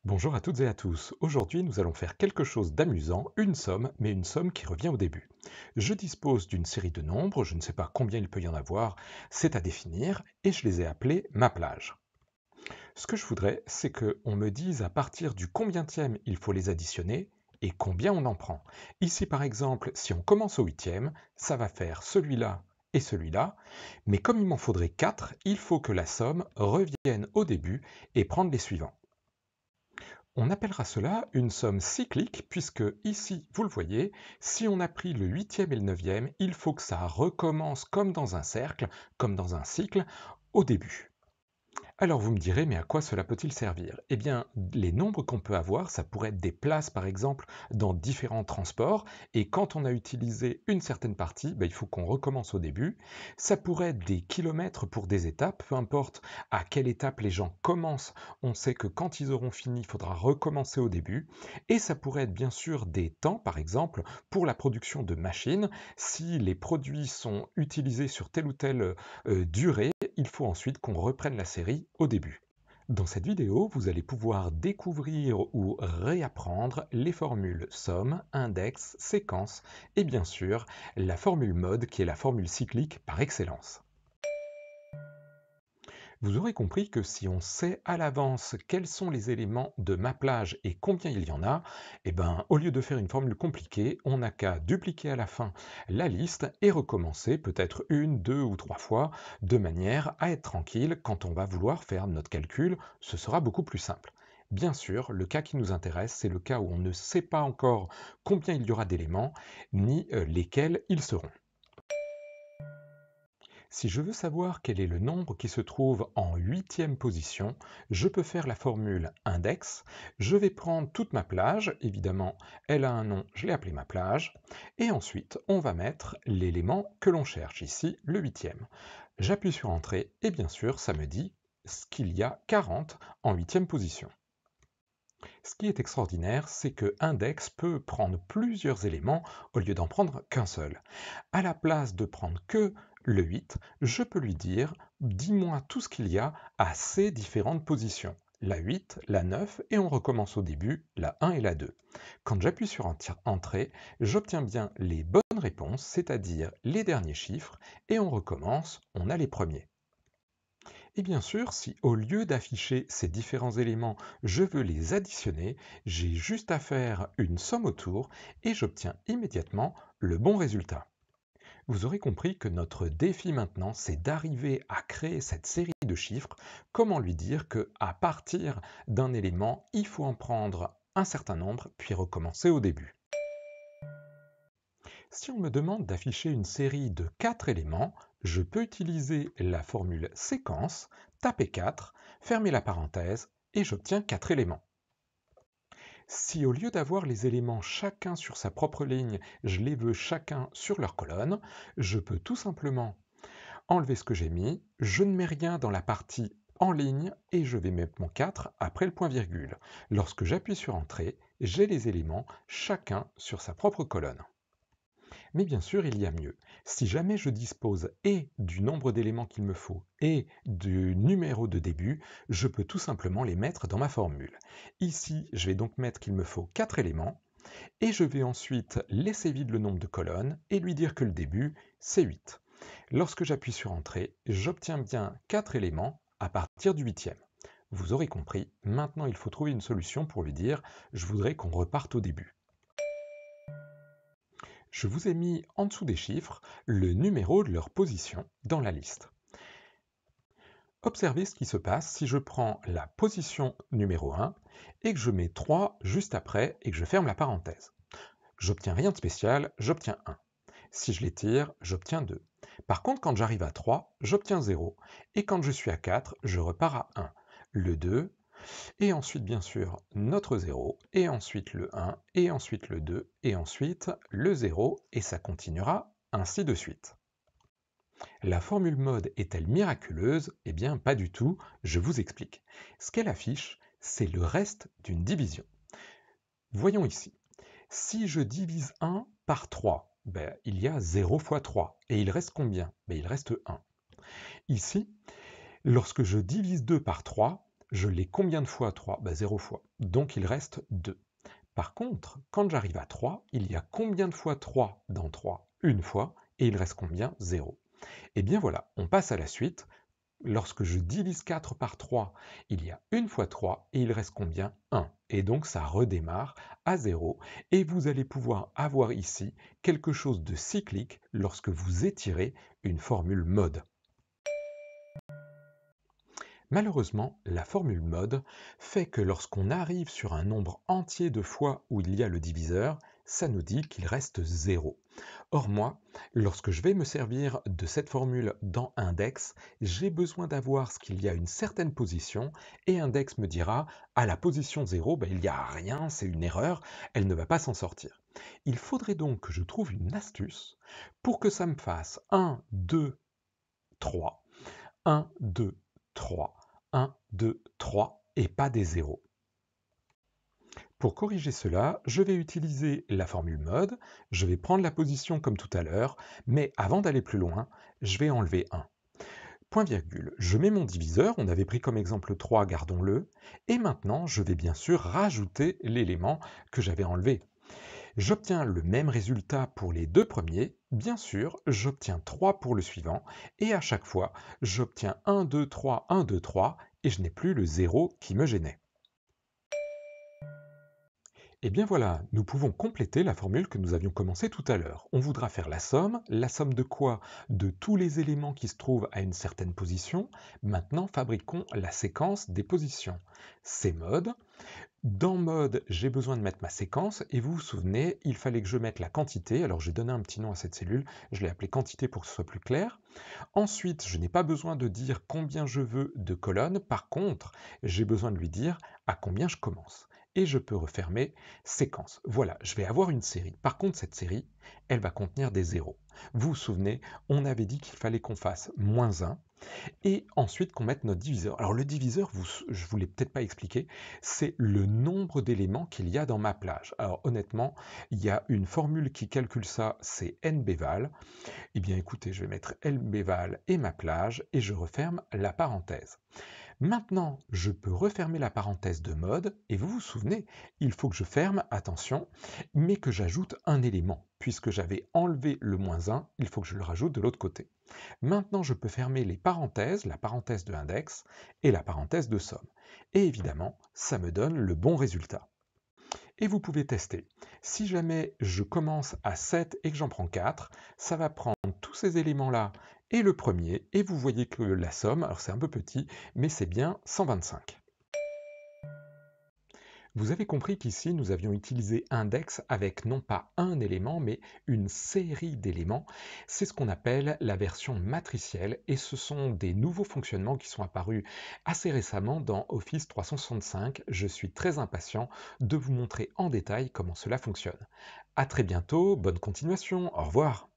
Bonjour à toutes et à tous. Aujourd'hui, nous allons faire quelque chose d'amusant, une somme, mais une somme qui revient au début. Je dispose d'une série de nombres, je ne sais pas combien il peut y en avoir, c'est à définir, et je les ai appelés ma plage. Ce que je voudrais, c'est qu'on me dise à partir du combientième il faut les additionner et combien on en prend. Ici, par exemple, si on commence au huitième, ça va faire celui-là et celui-là, mais comme il m'en faudrait 4, il faut que la somme revienne au début et prendre les suivants. On appellera cela une somme cyclique puisque ici, vous le voyez, si on a pris le huitième et le neuvième, il faut que ça recommence comme dans un cercle, comme dans un cycle, au début. Alors vous me direz, mais à quoi cela peut-il servir? Eh bien, les nombres qu'on peut avoir, ça pourrait être des places par exemple dans différents transports, et quand on a utilisé une certaine partie, il faut qu'on recommence au début. Ça pourrait être des kilomètres pour des étapes, peu importe à quelle étape les gens commencent, on sait que quand ils auront fini, il faudra recommencer au début. Et ça pourrait être bien sûr des temps, par exemple, pour la production de machines. Si les produits sont utilisés sur telle ou telle durée, il faut ensuite qu'on reprenne la série au début. Dans cette vidéo, vous allez pouvoir découvrir ou réapprendre les formules somme, index, séquence et bien sûr la formule mode qui est la formule cyclique par excellence. Vous aurez compris que si on sait à l'avance quels sont les éléments de mappage et combien il y en a, au lieu de faire une formule compliquée, on n'a qu'à dupliquer à la fin la liste et recommencer peut-être une, deux ou trois fois, de manière à être tranquille quand on va vouloir faire notre calcul, ce sera beaucoup plus simple. Bien sûr, le cas qui nous intéresse, c'est le cas où on ne sait pas encore combien il y aura d'éléments, ni lesquels ils seront. Si je veux savoir quel est le nombre qui se trouve en huitième position, je peux faire la formule index. Je vais prendre toute ma plage, évidemment, elle a un nom, je l'ai appelée ma plage, et ensuite on va mettre l'élément que l'on cherche, ici le huitième. J'appuie sur Entrée, et bien sûr, ça me dit qu'il y a 40 en huitième position. Ce qui est extraordinaire, c'est que index peut prendre plusieurs éléments au lieu d'en prendre qu'un seul. À la place de prendre que le 8, je peux lui dire dis-moi tout ce qu'il y a à ces différentes positions. La 8, la 9 et on recommence au début, la 1 et la 2. Quand j'appuie sur Entrée, j'obtiens bien les bonnes réponses, c'est-à-dire les derniers chiffres, et on recommence, on a les premiers. Et bien sûr, si au lieu d'afficher ces différents éléments, je veux les additionner, j'ai juste à faire une somme autour et j'obtiens immédiatement le bon résultat. Vous aurez compris que notre défi maintenant, c'est d'arriver à créer cette série de chiffres. Comment lui dire que à partir d'un élément, il faut en prendre un certain nombre, puis recommencer au début. Si on me demande d'afficher une série de 4 éléments, je peux utiliser la formule séquence, taper 4, fermer la parenthèse et j'obtiens 4 éléments. Si au lieu d'avoir les éléments chacun sur sa propre ligne, je les veux chacun sur leur colonne, je peux tout simplement enlever ce que j'ai mis, je ne mets rien dans la partie en ligne et je vais mettre mon 4 après le point virgule. Lorsque j'appuie sur Entrée, j'ai les éléments chacun sur sa propre colonne. Mais bien sûr, il y a mieux. Si jamais je dispose et du nombre d'éléments qu'il me faut et du numéro de début, je peux tout simplement les mettre dans ma formule. Ici, je vais donc mettre qu'il me faut 4 éléments et je vais ensuite laisser vide le nombre de colonnes et lui dire que le début, c'est 8. Lorsque j'appuie sur Entrée, j'obtiens bien 4 éléments à partir du huitième. Vous aurez compris, maintenant il faut trouver une solution pour lui dire je voudrais qu'on reparte au début. Je vous ai mis en dessous des chiffres le numéro de leur position dans la liste. Observez ce qui se passe si je prends la position numéro 1 et que je mets 3 juste après et que je ferme la parenthèse. J'obtiens rien de spécial, j'obtiens 1. Si je l'étire, j'obtiens 2. Par contre, quand j'arrive à 3, j'obtiens 0. Et quand je suis à 4, je repars à 1. Le 2, et ensuite bien sûr notre 0, et ensuite le 1, et ensuite le 2, et ensuite le 0, et ça continuera ainsi de suite. La formule mode est-elle miraculeuse? Eh bien pas du tout, je vous explique. Ce qu'elle affiche, c'est le reste d'une division. Voyons ici. Si je divise 1 par 3, il y a 0 fois 3, et il reste combien? Il reste 1. Ici, lorsque je divise 2 par 3, Je l'ai combien de fois 3? 0 fois. Donc il reste 2. Par contre, quand j'arrive à 3, il y a combien de fois 3 dans 3? Une fois, et il reste combien? 0. Et bien voilà, on passe à la suite. Lorsque je divise 4 par 3, il y a une fois 3 et il reste combien? 1. Et donc ça redémarre à 0 et vous allez pouvoir avoir ici quelque chose de cyclique lorsque vous étirez une formule mode. Malheureusement, la formule mode fait que lorsqu'on arrive sur un nombre entier de fois où il y a le diviseur, ça nous dit qu'il reste 0. Or moi, lorsque je vais me servir de cette formule dans index, j'ai besoin d'avoir ce qu'il y a une certaine position et index me dira à la position 0, il n'y a rien, c'est une erreur, elle ne va pas s'en sortir. Il faudrait donc que je trouve une astuce pour que ça me fasse 1, 2, 3, 1, 2, 3, 1, 2, 3 et pas des zéros. Pour corriger cela, je vais utiliser la formule mode, je vais prendre la position comme tout à l'heure, mais avant d'aller plus loin, je vais enlever 1. Point virgule, je mets mon diviseur, on avait pris comme exemple 3, gardons-le, et maintenant je vais bien sûr rajouter l'élément que j'avais enlevé. J'obtiens le même résultat pour les deux premiers, bien sûr, j'obtiens 3 pour le suivant, et à chaque fois, j'obtiens 1, 2, 3, 1, 2, 3, et je n'ai plus le 0 qui me gênait. Et bien voilà, nous pouvons compléter la formule que nous avions commencé tout à l'heure. On voudra faire la somme de quoi? De tous les éléments qui se trouvent à une certaine position. Maintenant, fabriquons la séquence des positions. C'est mode. Dans mode, j'ai besoin de mettre ma séquence, et vous vous souvenez, il fallait que je mette la quantité, alors j'ai donné un petit nom à cette cellule, je l'ai appelée quantité pour que ce soit plus clair. Ensuite, je n'ai pas besoin de dire combien je veux de colonnes, par contre, j'ai besoin de lui dire à combien je commence. Et je peux refermer séquence. Voilà, je vais avoir une série. Par contre, cette série, elle va contenir des zéros. Vous vous souvenez, on avait dit qu'il fallait qu'on fasse -1, et ensuite qu'on mette notre diviseur. Alors le diviseur, je ne vous l'ai peut-être pas expliqué, c'est le nombre d'éléments qu'il y a dans ma plage. Alors honnêtement, il y a une formule qui calcule ça, c'est nbval. Eh bien écoutez, je vais mettre nbval et ma plage, et je referme la parenthèse. Maintenant, je peux refermer la parenthèse de mode, et vous vous souvenez, il faut que je ferme, attention, mais que j'ajoute un élément. Puisque j'avais enlevé le -1, il faut que je le rajoute de l'autre côté. Maintenant, je peux fermer les parenthèses, la parenthèse de index et la parenthèse de somme. Et évidemment, ça me donne le bon résultat. Et vous pouvez tester. Si jamais je commence à 7 et que j'en prends 4, ça va prendre tous ces éléments-là et le premier, et vous voyez que la somme, alors c'est un peu petit, mais c'est bien 125. Vous avez compris qu'ici, nous avions utilisé index avec non pas un élément, mais une série d'éléments. C'est ce qu'on appelle la version matricielle, et ce sont des nouveaux fonctionnements qui sont apparus assez récemment dans Office 365. Je suis très impatient de vous montrer en détail comment cela fonctionne. À très bientôt, bonne continuation, au revoir.